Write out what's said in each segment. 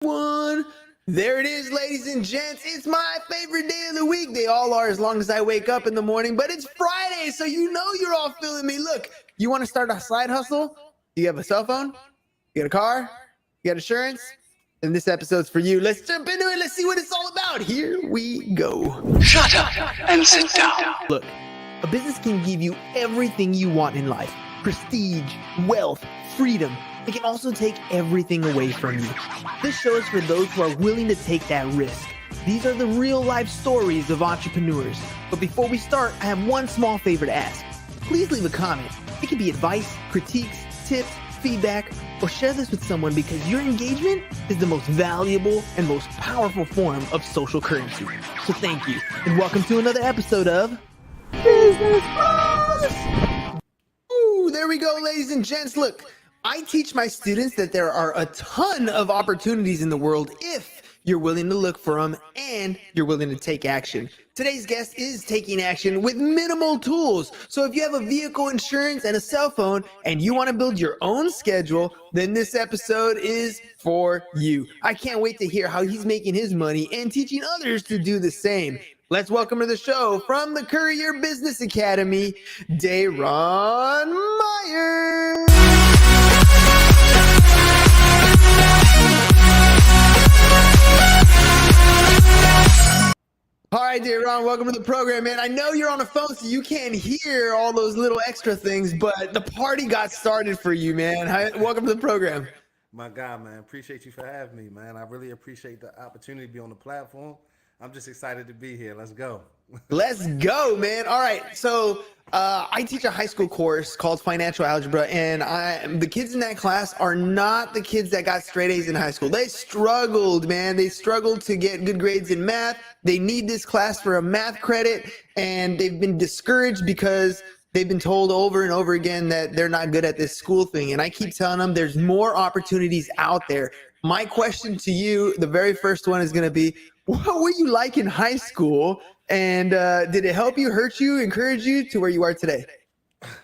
One. There it is, ladies and gents. It's my favorite day of the week. They all are as long as I wake up in the morning, but it's Friday, so you know you're all feeling me. Look, you want to start a side hustle? You have a cell phone? You got a car? You got insurance? Then this episode's for you. Let's jump into it. Let's see what it's all about. Here we go. Shut up and sit down. Look, a business can give you everything you want in life. Prestige, wealth, freedom. It can also take everything away from you. This show is for those who are willing to take that risk. These are the real life stories of entrepreneurs. But before we start, I have one small favor to ask. Please leave a comment. It can be advice, critiques, tips, feedback, or share this with someone because your engagement is the most valuable and most powerful form of social currency. So thank you, and welcome to another episode of Business Boss! Ooh, there we go, ladies and gents. Look, I teach my students that there are a ton of opportunities in the world if you're willing to look for them and you're willing to take action. Today's guest is taking action with minimal tools. So if you have a vehicle insurance and a cell phone and you want to build your own schedule, then this episode is for you. I can't wait to hear how he's making his money and teaching others to do the same. Let's welcome to the show from the Courier Business Academy, Deyron Meyer. All right, Daeron, welcome to the program, man. I know you're on the phone, so you can't hear all those little extra things, but the party got started for you, man. Welcome to the program. My God, man, appreciate you for having me, man. I really appreciate the opportunity to be on the platform. I'm just excited to be here. Let's go. Let's go, man. All right, so I teach a high school course called Financial Algebra, and the kids in that class are not the kids that got straight A's in high school. They struggled, man. They struggled to get good grades in math. They need this class for a math credit, and they've been discouraged because they've been told over and over again that they're not good at this school thing. And I keep telling them there's more opportunities out there. My question to you, the very first one is going to be, what were you like in high school? And did it help you, hurt you, encourage you to where you are today?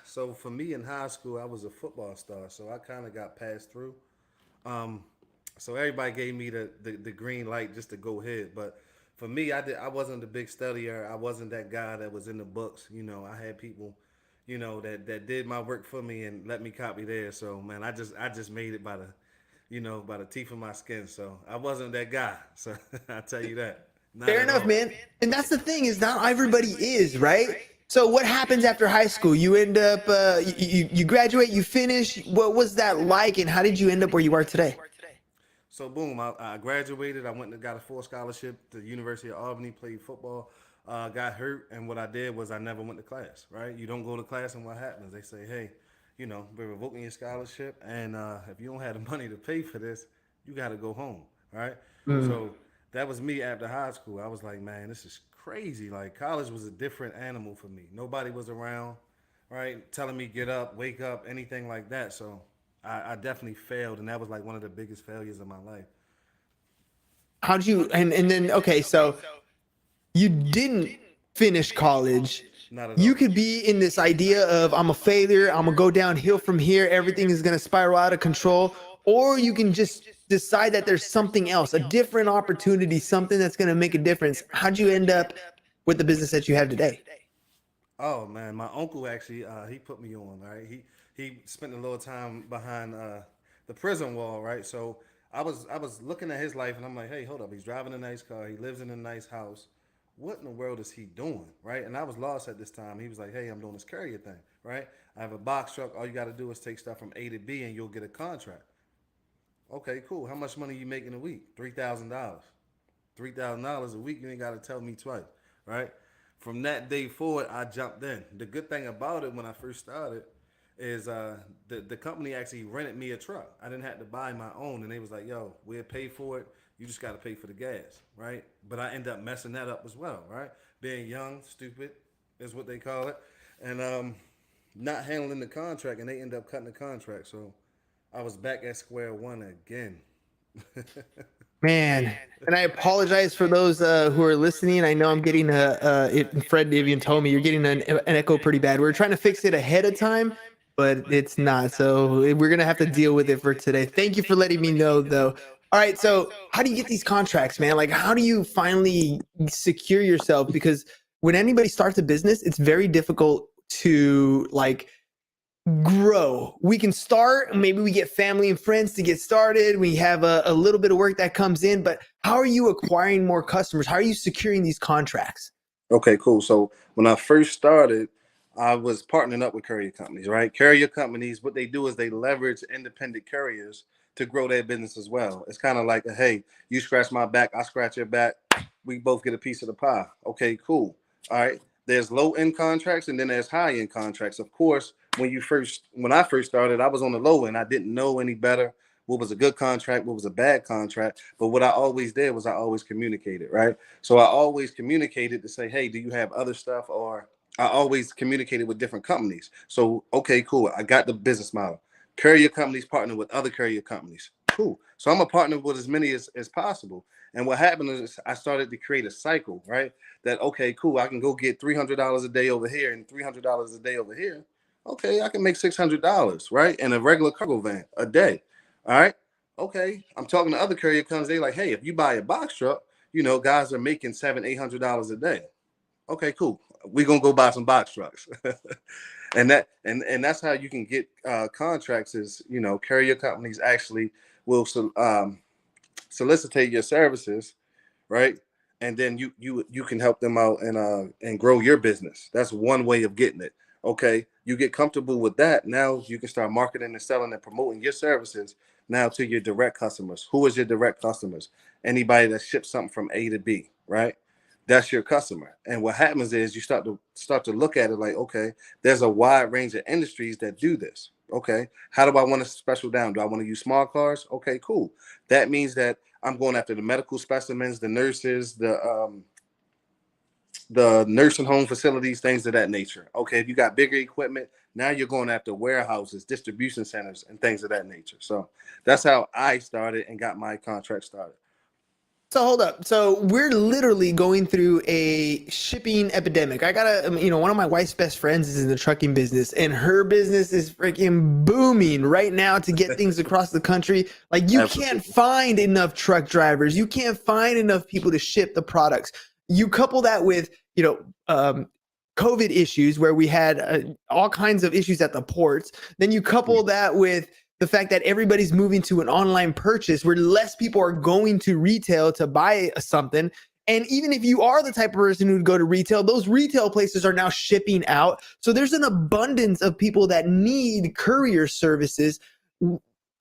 So for me in high school, I was a football star, so I kind of got passed through. So everybody gave me the green light just to go ahead. But for me, I wasn't the big studier. I wasn't that guy that was in the books. You know, I had people, you know, that did my work for me and let me copy theirs. So man, I just made it by the teeth of my skin. So I wasn't that guy. So I tell you that. Fair enough, man. And that's the thing, is not everybody is, right? So what happens after high school? You end up, you graduate, you finish. What was that like, and how did you end up where you are today? So boom, I graduated. I went and got a full scholarship to the University of Albany, played football, got hurt. And what I did was I never went to class, right? You don't go to class and what happens? They say, hey, you know, we're revoking your scholarship. And if you don't have the money to pay for this, you got to go home, right? So that was me after high school. I was like, man, this is crazy. Like college was a different animal for me. Nobody was around, right? Telling me get up, wake up, anything like that. So I definitely failed. And that was like one of the biggest failures of my life. How'd you, and then, okay, so you didn't finish college. Not at all. You could be in this idea of, I'm a failure, I'm gonna go downhill from here, everything is gonna spiral out of control. Or you can just decide that there's something else, a different opportunity, something that's going to make a difference. How'd you end up with the business that you have today? Oh man, my uncle actually, he put me on, right? He spent a little time behind the prison wall, right? So I was looking at his life and I'm like, hey, hold up. He's driving a nice car. He lives in a nice house. What in the world is he doing, right? And I was lost at this time. He was like, hey, I'm doing this courier thing, right? I have a box truck. All you got to do is take stuff from A to B and you'll get a contract. Okay, cool. How much money you making a week? $3,000. $3,000 a week. You ain't got to tell me twice, right? From that day forward, I jumped in. The good thing about it when I first started is the company actually rented me a truck. I didn't have to buy my own, and they was like, yo, we'll pay for it. You just got to pay for the gas, right? But I ended up messing that up as well, right? Being young, stupid is what they call it, and not handling the contract, and they end up cutting the contract. So I was back at square one again. Man, and I apologize for those who are listening. I know I'm getting Fred even told me you're getting an echo pretty bad. We were trying to fix it ahead of time, but it's not. So we're going to have to deal with it for today. Thank you for letting me know, though. All right, so how do you get these contracts, man? Like, how do you finally secure yourself? Because when anybody starts a business, it's very difficult to like grow. We can start, maybe we get family and friends to get started. We have a little bit of work that comes in, but how are you acquiring more customers? How are you securing these contracts? Okay, cool. So when I first started, I was partnering up with courier companies, right? Courier companies, what they do is they leverage independent couriers to grow their business as well. It's kind of like, hey, you scratch my back, I scratch your back. We both get a piece of the pie. Okay, cool. All right. There's low end contracts and then there's high end contracts. Of course, when I first started, I was on the low end. I didn't know any better. What was a good contract? What was a bad contract? But what I always did was I always communicated, right? So I always communicated to say, hey, do you have other stuff? Or I always communicated with different companies. So, okay, cool. I got the business model. Courier companies partner with other courier companies. Cool. So I'm a partner with as many as possible. And what happened is I started to create a cycle, right? That, okay, cool. I can go get $300 a day over here and $300 a day over here. Okay, I can make $600, right? In a regular cargo van a day. All right. Okay. I'm talking to other courier companies. They like, hey, if you buy a box truck, guys are making $700-800 a day. Okay, cool. We're gonna go buy some box trucks. and that's how you can get contracts is, courier companies actually will solicitate your services, right? And then you can help them out and grow your business. That's one way of getting it. Okay, you get comfortable with that. Now you can start marketing and selling and promoting your services now to your direct customers. Who is your direct customers? Anybody that ships something from A to B, right? That's your customer. And what happens is you start to look at it like, okay, there's a wide range of industries that do this. Okay, how do I want to special down? Do I want to use small cars? Okay, cool. That means that I'm going after the medical specimens, the nurses, the nursing home facilities, things of that nature. Okay, if you got bigger equipment, now you're going after warehouses, distribution centers, and things of that nature. So that's how I started and got my contract started. So hold up. So we're literally going through a shipping epidemic. One of my wife's best friends is in the trucking business and her business is freaking booming right now to get things across the country. Like you Absolutely. can't find enough truck drivers. You can't find enough people to ship the products. You couple that with, COVID issues where we had all kinds of issues at the ports. Then you couple that with the fact that everybody's moving to an online purchase where less people are going to retail to buy something. And even if you are the type of person who'd go to retail, those retail places are now shipping out. So there's an abundance of people that need courier services.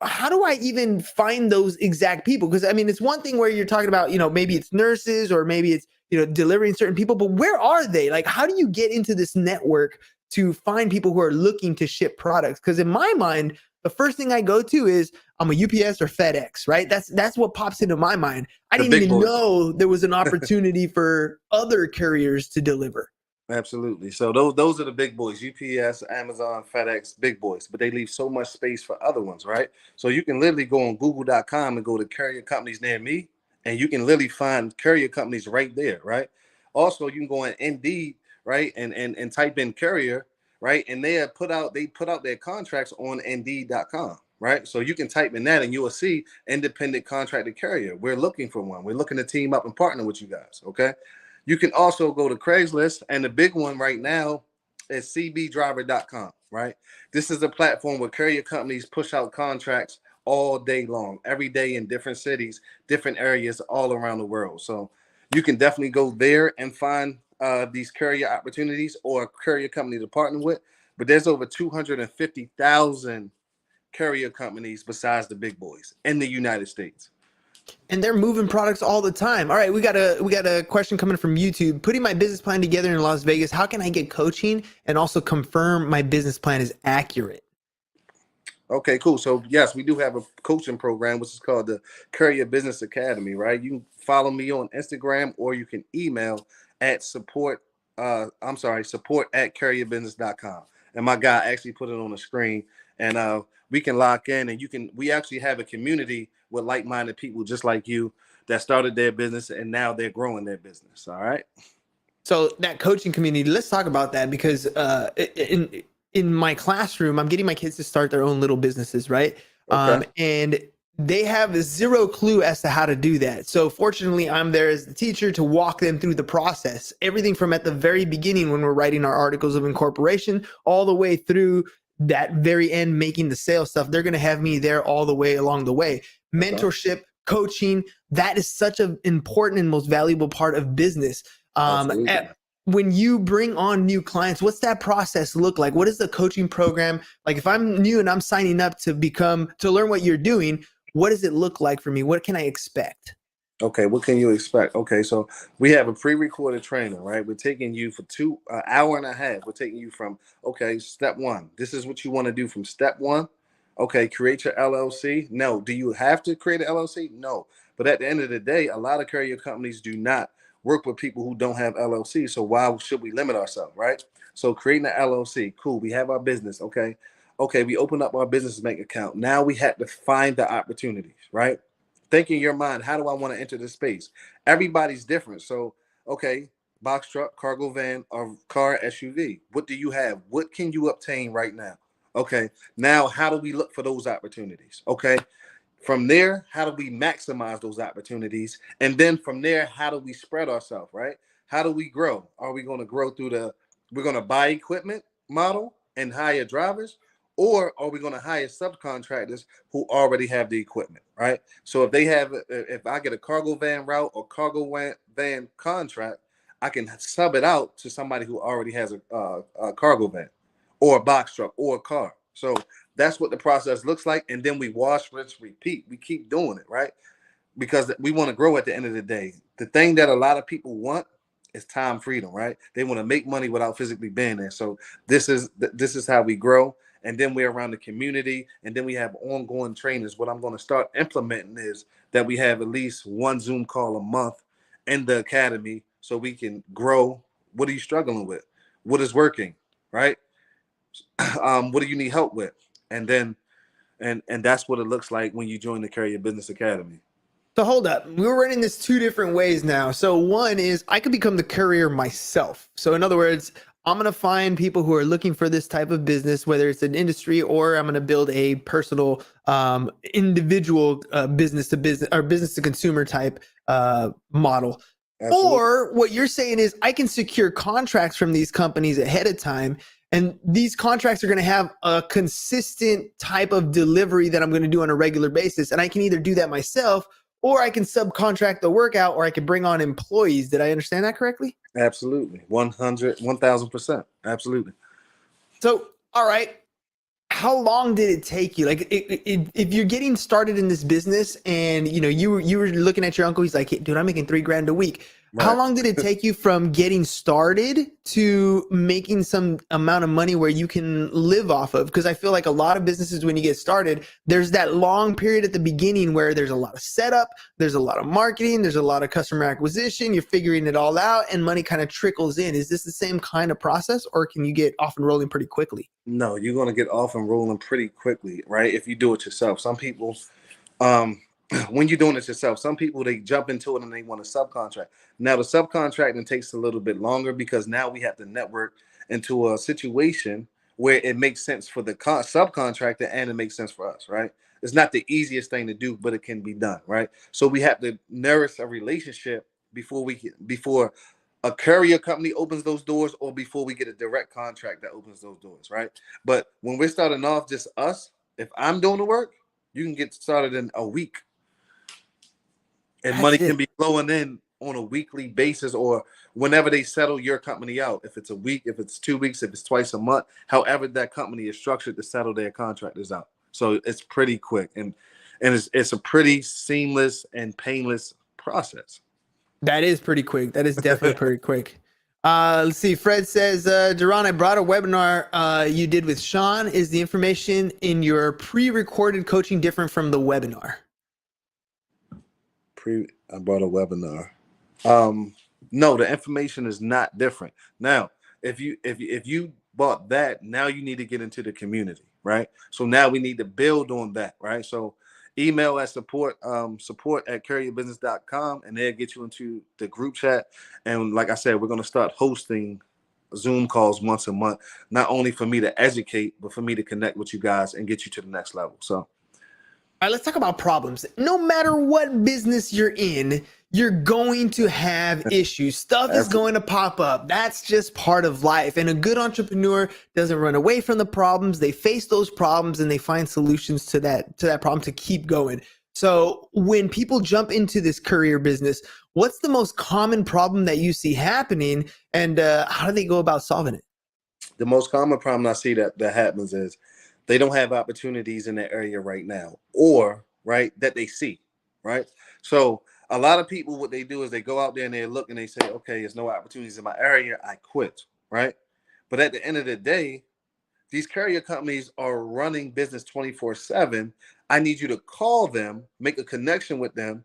How do I even find those exact people? Because I mean, it's one thing where you're talking about, maybe it's nurses or maybe it's, delivering certain people, but where are they? Like, how do you get into this network to find people who are looking to ship products? Because in my mind, the first thing I go to is I'm a UPS or FedEx, right? That's what pops into my mind. I didn't even know there was an opportunity for other carriers to deliver. Absolutely. So those are the big boys: UPS, Amazon, FedEx, big boys. But they leave so much space for other ones, right? So you can literally go on Google.com and go to courier companies near me, and you can literally find courier companies right there, right? Also, you can go on Indeed, right, and type in courier, right, and they put out their contracts on Indeed.com. Right. So you can type in that and you will see independent contracted carrier. We're looking for one. We're looking to team up and partner with you guys. Okay. You can also go to Craigslist, and the big one right now is cbdriver.com, right? This is a platform where courier companies push out contracts all day long, every day in different cities, different areas all around the world. So you can definitely go there and find these courier opportunities or a courier company to partner with. But there's over 250,000 courier companies besides the big boys in the United States. And they're moving products all the time. All right, we got a question coming from YouTube. Putting my business plan together in Las Vegas, how can I get coaching and also confirm my business plan is accurate? Okay, cool. So yes, we do have a coaching program, which is called the Courier Business Academy, right? You can follow me on Instagram or you can email at support at courierbusiness.com. And my guy actually put it on the screen, and we can lock in, and we actually have a community with like-minded people just like you that started their business and now they're growing their business. All right. So that coaching community, let's talk about that because in my classroom, I'm getting my kids to start their own little businesses, right? Okay. And they have zero clue as to how to do that. So fortunately, I'm there as the teacher to walk them through the process. Everything from at the very beginning when we're writing our articles of incorporation all the way through that very end, making the sales stuff. They're going to have me there all the way along the way. Mentorship, coaching, that is such an important and most valuable part of business. When you bring on new clients, what's that process look like? What is the coaching program? Like if I'm new and I'm signing up to learn what you're doing, what does it look like for me? What can I expect? Okay, what can you expect? Okay, so we have a pre-recorded training, right? We're taking you for an hour and a half. We're taking you from, okay, step one. This is what you want to do from step one. Okay, create your LLC. No. Do you have to create an LLC? No. But at the end of the day, a lot of courier companies do not work with people who don't have LLC. So why should we limit ourselves, right? So creating an LLC, cool. We have our business, okay? Okay, we open up our business bank account. Now we have to find the opportunities, right? Think in your mind, how do I want to enter this space? Everybody's different. So, okay, box truck, cargo van, or car, SUV. What do you have? What can you obtain right now? Okay, now how do we look for those opportunities? Okay, from there, how do we maximize those opportunities? And then from there, how do we spread ourselves, right? How do we grow? Are we going to grow through we're going to buy equipment model and hire drivers? Or are we going to hire subcontractors who already have the equipment, right? So if I get a cargo van route or cargo van contract, I can sub it out to somebody who already has a cargo van or a box truck or a car. So that's what the process looks like. And then we wash, rinse, repeat. We keep doing it, right? Because we want to grow at the end of the day. The thing that a lot of people want is time freedom, right? They want to make money without physically being there. So this is how we grow. And then we're around the community. And then we have ongoing trainings. What I'm going to start implementing is that we have at least one Zoom call a month in the academy so we can grow. What are you struggling with? What is working, right? What do you need help with? And then and that's what it looks like when you join the Courier Business Academy. So hold up, we're running this two different ways now. So one is I could become the courier myself. So in other words, I'm going to find people who are looking for this type of business, whether it's an industry or I'm going to build a personal individual business to business or business to consumer type model. Absolutely. Or what you're saying is I can secure contracts from these companies ahead of time. And these contracts are going to have a consistent type of delivery that I'm going to do on a regular basis. And I can either do that myself or I can subcontract the work out or I can bring on employees. Did I understand that correctly? Absolutely. 1,000%. Absolutely. So, all right. How long did it take you? Like, if you're getting started in this business and, you were looking at your uncle, he's like, hey, dude, I'm making $3,000 a week. Right. How long did it take you from getting started to making some amount of money where you can live off of? Because I feel like a lot of businesses, when you get started, there's that long period at the beginning where there's a lot of setup, there's a lot of marketing, there's a lot of customer acquisition, you're figuring it all out and money kind of trickles in. Is this the same kind of process or can you get off and rolling pretty quickly? No, you're going to get off and rolling pretty quickly, right? If you do it yourself. Some people, when you're doing it yourself, some people, they jump into it and they want to subcontract. Now, the subcontracting takes a little bit longer because now we have to network into a situation where it makes sense for the subcontractor and it makes sense for us, right? It's not the easiest thing to do, but it can be done, right? So we have to nourish a relationship before a courier company opens those doors or before we get a direct contract that opens those doors, right? But when we're starting off just us, if I'm doing the work, you can get started in a week. And money can be flowing in on a weekly basis or whenever they settle your company out. If it's a week, if it's 2 weeks, if it's twice a month, however that company is structured to settle their contractors out. So it's pretty quick and it's a pretty seamless and painless process. That is pretty quick. That is definitely pretty quick. Let's see. Fred says, Deyron, I brought a webinar you did with Sean. Is the information in your pre-recorded coaching different from the webinar? I brought a webinar. No, the information is not different. Now, if you bought that, now you need to get into the community, right? So now we need to build on that, right? So email at support at courierbusiness.com and they'll get you into the group chat. And like I said, we're going to start hosting Zoom calls once a month, not only for me to educate, but for me to connect with you guys and get you to the next level. So All right, let's talk about problems. No matter what business you're in, you're going to have issues. Stuff is Absolutely. going to pop up. That's just part of life. And a good entrepreneur doesn't run away from the problems. They face those problems and they find solutions to that problem to keep going. So when people jump into this courier business, what's the most common problem that you see happening, and how do they go about solving it? The most common problem I see that happens is they don't have opportunities in that area right now, or right that they see, right? So a lot of people, what they do is they go out there and they look and they say, okay, there's no opportunities in my area, I quit, right? But at the end of the day, these courier companies are running business 24/7. I need you to call them, make a connection with them,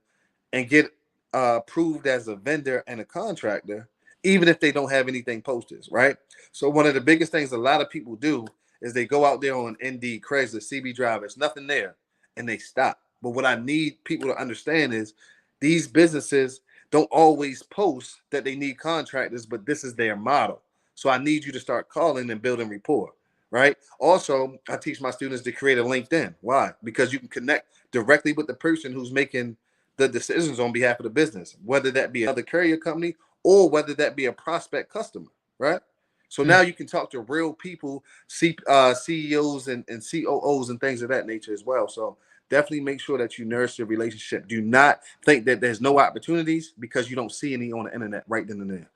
and get approved as a vendor and a contractor, even if they don't have anything posted, right? So one of the biggest things a lot of people do is they go out there on Indeed, Craigslist, CB Drive, there's nothing there, and they stop. But what I need people to understand is these businesses don't always post that they need contractors, but this is their model. So I need you to start calling and building rapport, right? Also, I teach my students to create a LinkedIn. Why? Because you can connect directly with the person who's making the decisions on behalf of the business, whether that be another courier company or whether that be a prospect customer, right? So now you can talk to real people, CEOs and COOs and things of that nature as well. So definitely make sure that you nurse your relationship. Do not think that there's no opportunities because you don't see any on the internet right then and there.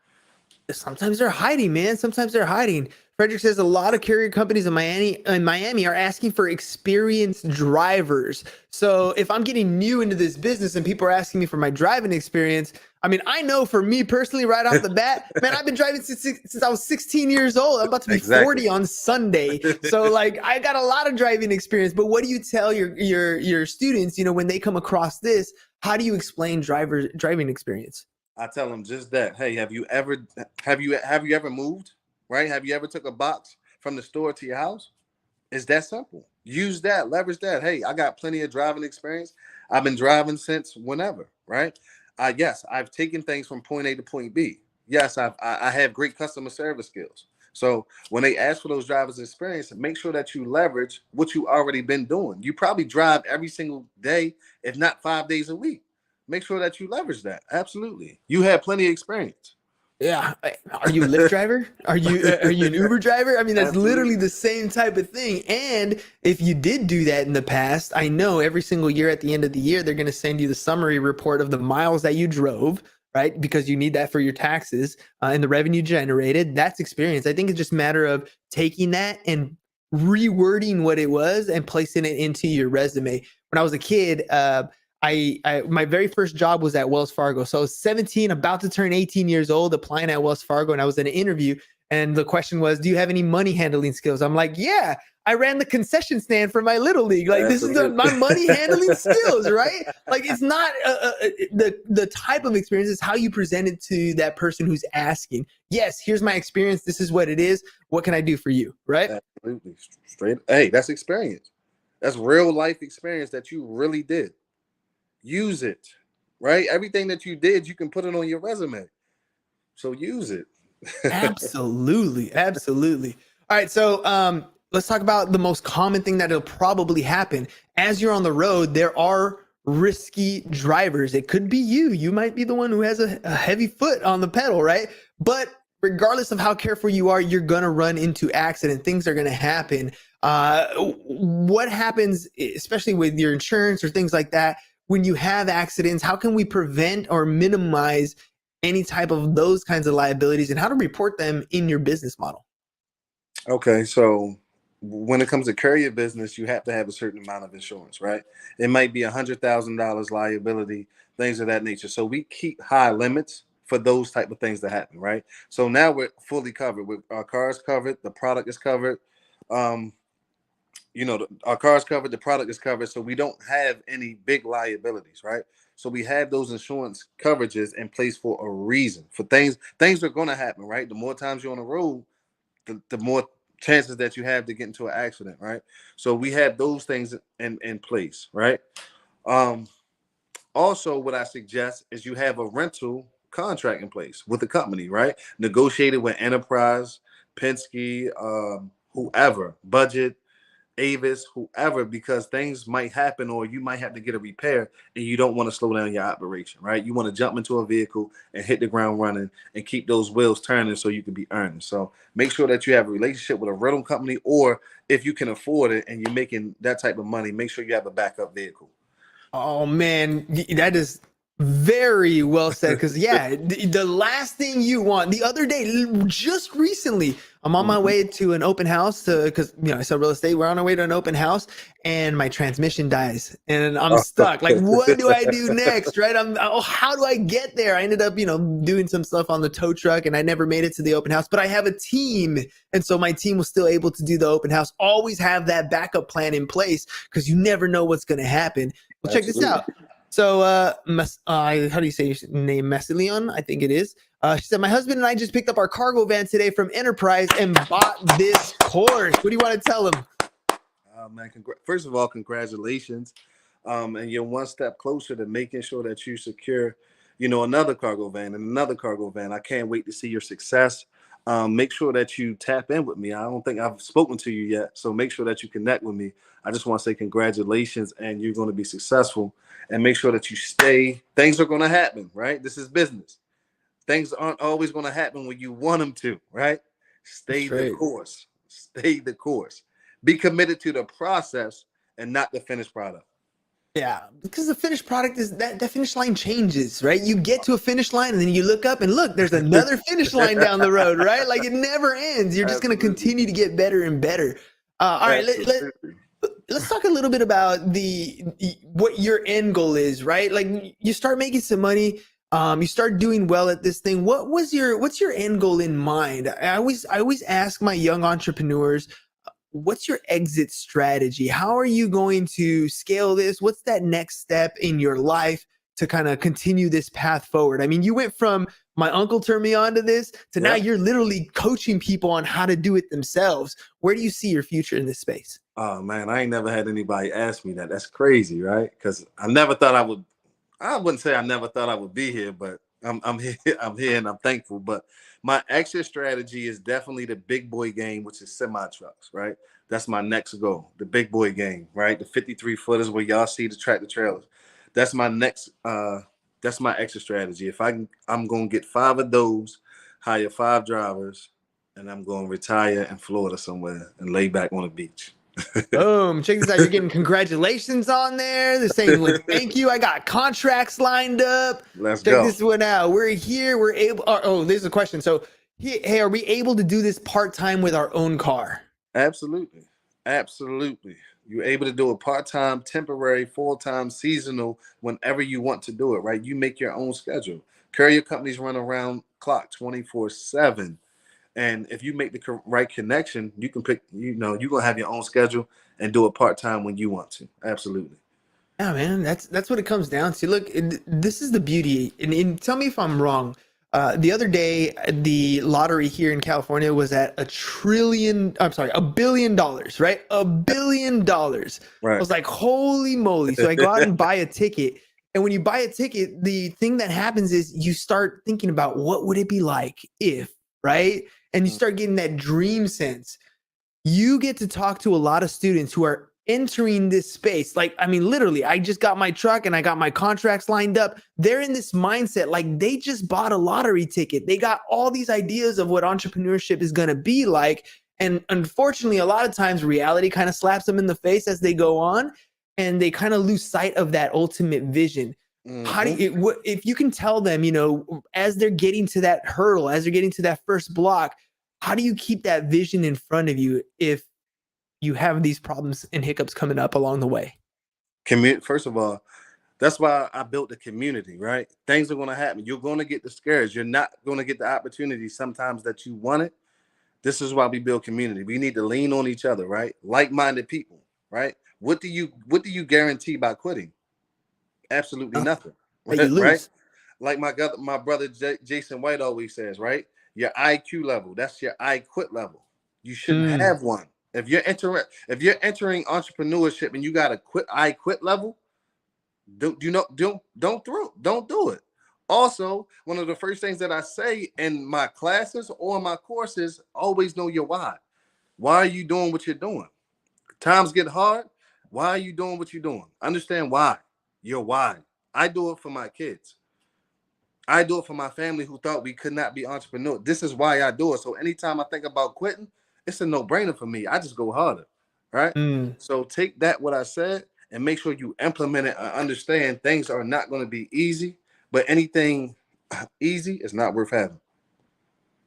Sometimes they're hiding, man. Sometimes they're hiding. Frederick says a lot of carrier companies in Miami are asking for experienced drivers. So if I'm getting new into this business and people are asking me for my driving experience, I mean, I know for me personally, right off the bat, man, I've been driving since I was 16 years old. I'm about to be Exactly. 40 on Sunday. So like I got a lot of driving experience. But what do you tell your students, when they come across this? How do you explain driving experience? I tell them just that. Hey, have you ever moved? Right? Have you ever took a box from the store to your house? It's that simple. Use that, leverage that. Hey, I got plenty of driving experience. I've been driving since whenever, right? Yes, I've taken things from point A to point B. Yes, I have great customer service skills. So when they ask for those drivers experience, make sure that you leverage what you already been doing. You probably drive every single day, if not 5 days a week. Make sure that you leverage that. Absolutely. You have plenty of experience. Yeah. Are you a Lyft driver? Are you an Uber driver? I mean, that's literally Absolutely. the same type of thing. And if you did do that in the past, I know every single year at the end of the year, they're going to send you the summary report of the miles that you drove, right? Because you need that for your taxes and the revenue generated. That's experience. I think it's just a matter of taking that and rewording what it was and placing it into your resume. When I was a kid, my very first job was at Wells Fargo. So I was 17, about to turn 18 years old, applying at Wells Fargo, and I was in an interview. And the question was, "Do you have any money handling skills?" I'm like, "Yeah, I ran the concession stand for my little league. Like this is Absolutely. my money handling skills, right? Like it's not the type of experience; is how you present it to that person who's asking. Yes, here's my experience. This is what it is. What can I do for you? Right? Absolutely. Straight. Hey, that's experience. That's real life experience that you really did. Use it. Right? Everything that you did, you can put it on your resume. So use it. Absolutely, absolutely. All right, so let's talk about the most common thing that'll probably happen as you're on the road. There are risky drivers. It could be you. You might be the one who has a heavy foot on the pedal, right? But regardless of how careful you are, you're gonna run into accident. Things are gonna happen. What happens, especially with your insurance or things like that, when you have accidents? How can we prevent or minimize any type of those kinds of liabilities, and how to report them in your business model? Okay, so when it comes to courier business, you have to have a certain amount of insurance, right? It might be $100,000 liability, things of that nature. So we keep high limits for those type of things to happen, right? So now we're fully covered. With our cars covered, the product is covered. Um, our car's covered, the product is covered, so we don't have any big liabilities, right? So we have those insurance coverages in place for a reason. For things are going to happen, right? The more times you're on the road, the more chances that you have to get into an accident, right? So we have those things in place, right? Um, Also, what I suggest is you have a rental contract in place with the company, right? Negotiated with Enterprise, Penske, whoever, Budget, Avis, whoever, because things might happen or you might have to get a repair and you don't want to slow down your operation, right? You want to jump into a vehicle and hit the ground running and keep those wheels turning so you can be earning. So make sure that you have a relationship with a rental company, or if you can afford it and you're making that type of money, make sure you have a backup vehicle. Oh man, that is very well said. Because yeah, the last thing you want. The other day, just recently, I'm on my Mhm. way to an open house because I sell real estate. We're on our way to an open house, and my transmission dies, and I'm stuck. Like, what do I do next? Right? How do I get there? I ended up, doing some stuff on the tow truck, and I never made it to the open house. But I have a team, and so my team was still able to do the open house. Always have that backup plan in place because you never know what's going to happen. Well, check this Absolutely. out. So, how do you say your name? Messilion, I think it is. She said, my husband and I just picked up our cargo van today from Enterprise and bought this course. What do you want to tell him? Man, first of all, congratulations. And you're one step closer to making sure that you secure, another cargo van and another cargo van. I can't wait to see your success. Make sure that you tap in with me. I don't think I've spoken to you yet, so make sure that you connect with me. I just want to say congratulations, and you're going to be successful. And make sure that you stay. Things are going to happen, right? This is business. Things aren't always going to happen when you want them to, right? Stay the Straight. course. Stay the course. Be committed to the process and not the finished product. Yeah, because the finished product is that finish line changes, right? You get to a finish line and then you look up and look, there's another finish line down the road, right? Like it never ends. You're just going to Absolutely. continue to get better and better. All right, Absolutely. let's talk a little bit about what your end goal is, right? Like you start making some money, you start doing well at this thing. What's your end goal in mind? I always ask my young entrepreneurs, what's your exit strategy? How are you going to scale this? What's that next step in your life to kind of continue this path forward? I mean, you went from my uncle turned me on to this to now Yeah. you're literally coaching people on how to do it themselves. Where do you see your future in this space? Oh man, I ain't never had anybody ask me that. That's crazy, right? Because I never thought I would. I wouldn't say I never thought I would be here, but I'm here. I'm here, and I'm thankful. But my exit strategy is definitely the big boy game, which is semi trucks, right? That's my next goal, the big boy game, right? The 53 footers where y'all see the tractor trailers. That's my next. That's my exit strategy. If I'm gonna get 5 of those, hire 5 drivers, and I'm gonna retire in Florida somewhere and lay back on the beach. Boom. Check this out. You're getting congratulations on there. They're saying like, thank you. I got contracts lined up. Let's Check go. this one out. We're here. We're able. Oh, there's a question. So, hey, are we able to do this part-time with our own car? Absolutely. Absolutely. You're able to do it part-time, temporary, full-time, seasonal, whenever you want to do it, right? You make your own schedule. Courier companies run around clock 24/7. And if you make the right connection, you can pick, you're going to have your own schedule and do it part-time when you want to. Absolutely. Yeah, man, that's what it comes down to. Look, this is the beauty, and tell me if I'm wrong. The other day, the lottery here in California was at a trillion. I'm sorry, $1 billion, right? $1 billion. I Right. was like, holy moly! So I go out and buy a ticket, and when you buy a ticket, the thing that happens is you start thinking about what would it be like if, right? And you start getting that dream sense. You get to talk to a lot of students who are entering this space. Like, I mean, literally, I just got my truck and I got my contracts lined up. They're in this mindset like they just bought a lottery ticket. They got all these ideas of what entrepreneurship is going to be like. And unfortunately, a lot of times reality kind of slaps them in the face as they go on and they kind of lose sight of that ultimate vision. How do Mm-hmm. you, if you can tell them, as they're getting to that hurdle, as they're getting to that first block, how do you keep that vision in front of you if you have these problems and hiccups coming up along the way? First of all, that's why I built the community, right? Things are going to happen. You're going to get discouraged. You're not going to get the opportunity sometimes that you want it. This is why we build community. We need to lean on each other, right? Like-minded people, right? What do you guarantee by quitting? Absolutely Nothing. nothing, That you right? lose. Like my brother Jason White always says, right? Your IQ level, that's your I quit level. You shouldn't Mm. have one. If you're entering entrepreneurship and you got a I quit level, don't do it. Also, one of the first things that I say in my classes or my courses, always know your why. Why are you doing what you're doing? Times get hard. Why are you doing what you're doing? Understand why. Your why. I do it for my kids. I do it for my family who thought we could not be entrepreneurs. This is why I do it. So anytime I think about quitting, it's a no-brainer for me. I just go harder, right? Mm. So take that what I said and make sure you implement it and understand things are not going to be easy, but anything easy is not worth having.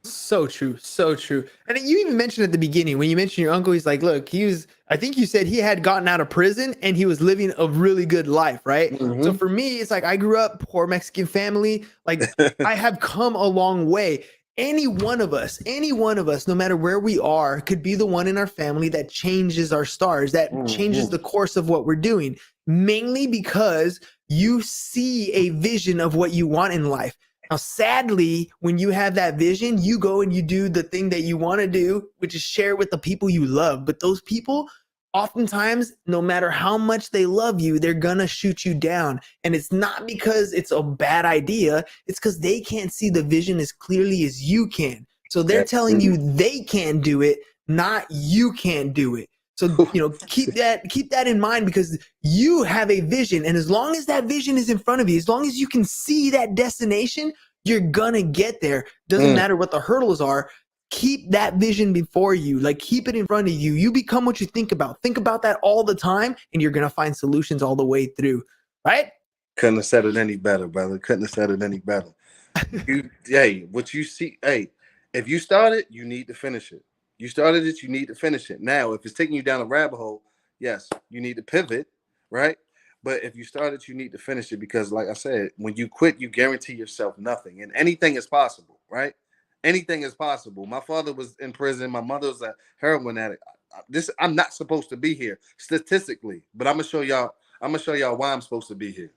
So true, so true. And you even mentioned at the beginning when you mentioned your uncle, he's like, look, I think you said he had gotten out of prison and he was living a really good life, right? So Mm-hmm. for me, it's like I grew up poor Mexican family. Like I have come a long way. Any one of us, no matter where we are, could be the one in our family that changes our stars, that changes Mm-hmm. the course of what we're doing, mainly because you see a vision of what you want in life. Now, sadly, when you have that vision, you go and you do the thing that you want to do, which is share with the people you love. But those people, oftentimes, no matter how much they love you, they're going to shoot you down. And it's not because it's a bad idea, it's because they can't see the vision as clearly as you can. So they're telling you they can do it, not you can't do it. So, keep that in mind because you have a vision. And as long as that vision is in front of you, as long as you can see that destination, you're gonna get there. Doesn't matter what the hurdles are. Keep that vision before you, like keep it in front of you. You become what you think about. Think about that all the time, and you're gonna find solutions all the way through. Right? Couldn't have said it any better, brother. Couldn't have said it any better. What you see, if you started, you need to finish it. You started it, you need to finish it. Now, if it's taking you down a rabbit hole, yes, you need to pivot, right? But if you started, you need to finish it because, like I said, when you quit, you guarantee yourself nothing, and anything is possible, right? Anything is possible. My father was in prison. My mother was a heroin addict. I'm not supposed to be here statistically, but I'm gonna show y'all. I'm gonna show y'all why I'm supposed to be here.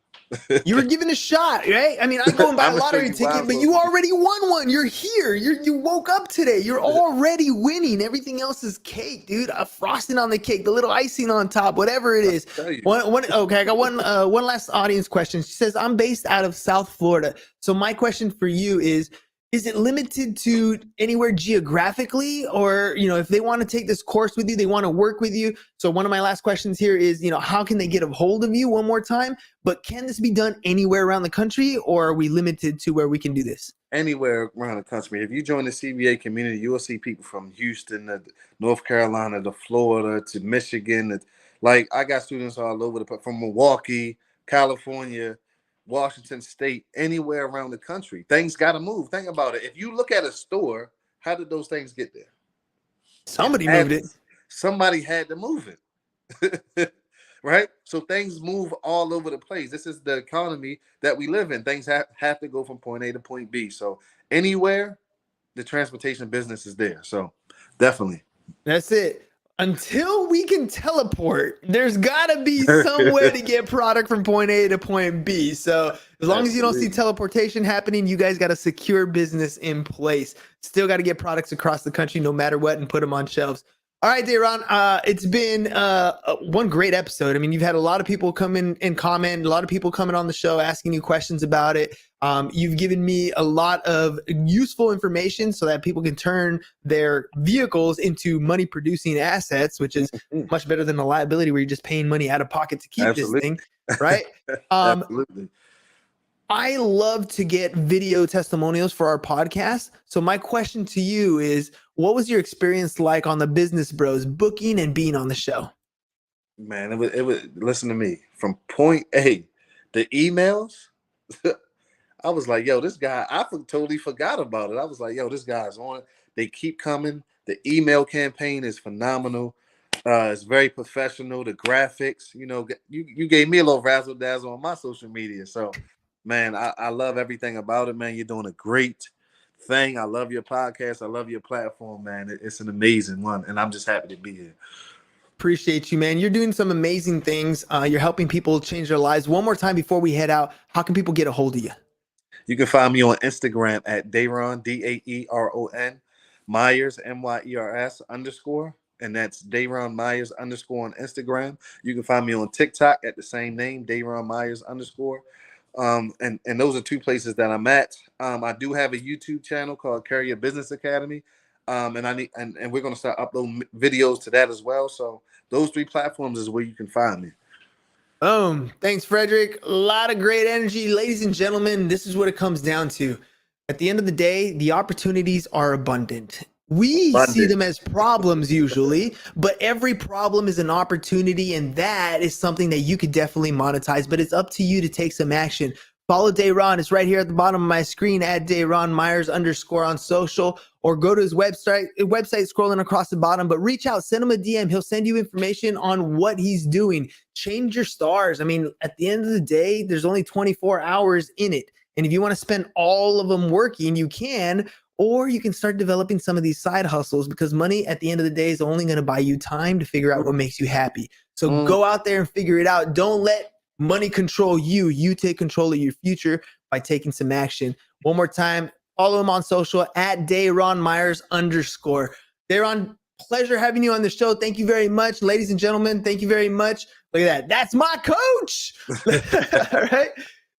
You were given a shot, right? I mean, I go and buy I'm a gonna show lottery you why I'm ticket, but supposed you to be. already won one. You're here. You woke up today. You're already winning. Everything else is cake, dude. A frosting on the cake, the little icing on top, whatever it is. Tell you. Okay, I got one last audience question. She says, I'm based out of South Florida. So my question for you is it limited to anywhere geographically, or if they want to take this course with you, they want to work with you? So one of my last questions here is, how can they get a hold of you one more time? But can this be done anywhere around the country, or are we limited to where we can do this? Anywhere around the country. If you join the CBA community, you will see people from Houston to North Carolina to Florida to Michigan. Like I got students all over from Milwaukee, California, Washington State, anywhere around the country. Things got to move. Think about it. If you look at a store, how did those things get there? Somebody moved it. Somebody had to move it. Right? So things move all over the place. This is the economy that we live in. Things have to go from point A to point B. So anywhere, the transportation business is there. So definitely. That's it. Until we can teleport, there's got to be some way to get product from point A to point B. So as long as you don't see teleportation happening, you guys got a secure business in place. Still got to get products across the country no matter what and put them on shelves. All right, Deyron, it's been one great episode. I mean, you've had a lot of people come in and comment, a lot of people coming on the show asking you questions about it. You've given me a lot of useful information so that people can turn their vehicles into money-producing assets, which is much better than a liability where you're just paying money out of pocket to keep this thing, right? Absolutely. I love to get video testimonials for our podcast. So my question to you is, what was your experience like on the Business Bros booking and being on the show? Man, it was listen to me. From point A, the emails, I was like, yo, this guy, totally forgot about it. I was like, yo, this guy's on. They keep coming. The email campaign is phenomenal. It's very professional. The graphics, you gave me a little razzle dazzle on my social media. So, man, I love everything about it, man. You're doing a great thing. I love your podcast. I love your platform, man. It's an amazing one, and I'm just happy to be here. Appreciate you, man. You're doing some amazing things. You're helping people change their lives. One more time before we head out, how can people get a hold of you? You can find me on Instagram at Deyron, Daeron Myers, Myers _ and that's Deyron Myers _ on Instagram. You can find me on TikTok at the same name, Deyron Myers _ and those are two places that I'm at. I do have a YouTube channel called Courier Business Academy. And and we're gonna start uploading videos to that as well. So those 3 platforms is where you can find me. Thanks, Frederick. A lot of great energy. Ladies and gentlemen, this is what it comes down to. At the end of the day, the opportunities are abundant. We see them as problems usually, but every problem is an opportunity, and that is something that you could definitely monetize, but it's up to you to take some action. Follow Deyron. It's right here at the bottom of my screen at Deyron Meyer _ on social, or go to his website scrolling across the bottom, but reach out, send him a DM. He'll send you information on what he's doing. Change your stars. I mean, at the end of the day, there's only 24 hours in it. And if you want to spend all of them working, you can, or you can start developing some of these side hustles, because money at the end of the day is only going to buy you time to figure out what makes you happy. So go out there and figure it out. Don't let money control you. You take control of your future by taking some action. One more time, follow him on social at Deyron Meyer _ Deyron, pleasure having you on the show. Thank you very much. Ladies and gentlemen, thank you very much. Look at that. That's my coach. All right.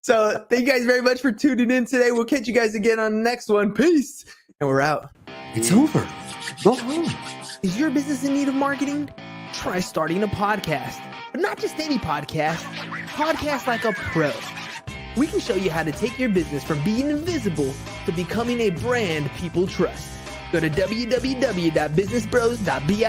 So thank you guys very much for tuning in today. We'll catch you guys again on the next one. Peace. And we're out. It's over. Go home. Is your business in need of marketing? Try starting a podcast. But not just any podcast. Podcast like a pro. We can show you how to take your business from being invisible to becoming a brand people trust. Go to www.businessbros.biz